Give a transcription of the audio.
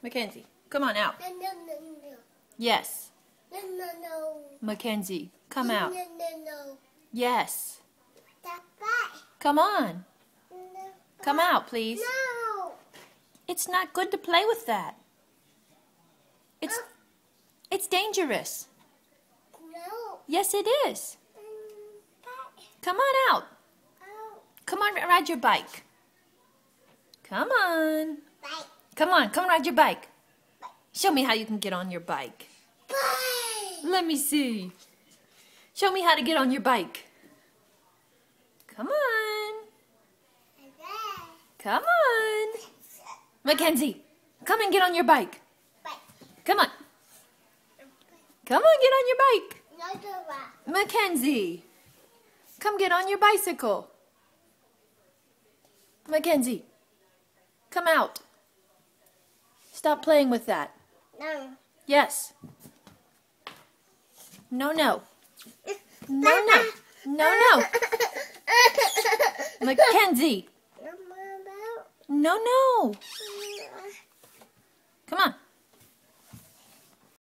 Mackenzie, come on out. No, no, no, no. Yes. No, no, no. Mackenzie, come out. No, no, no. Yes. Papa. Come on. No. Come out, please. No. It's not good to play with that. It's dangerous. No. Yes, it is. Papa. Come on out. Oh. Come on, ride your bike. Come on. Bye. Come on, come ride your bike. Show me how you can get on your bike. Bye. Let me see. Show me how to get on your bike. Come on. Come on. Mackenzie, come and get on your bike. Bye. Come on. Come on, get on your bike. No, no, no. Mackenzie, come get on your bicycle. Mackenzie, come out. Stop playing with that. No. Yes. No, no. No, no. No, no. Mackenzie. No, no. Come on.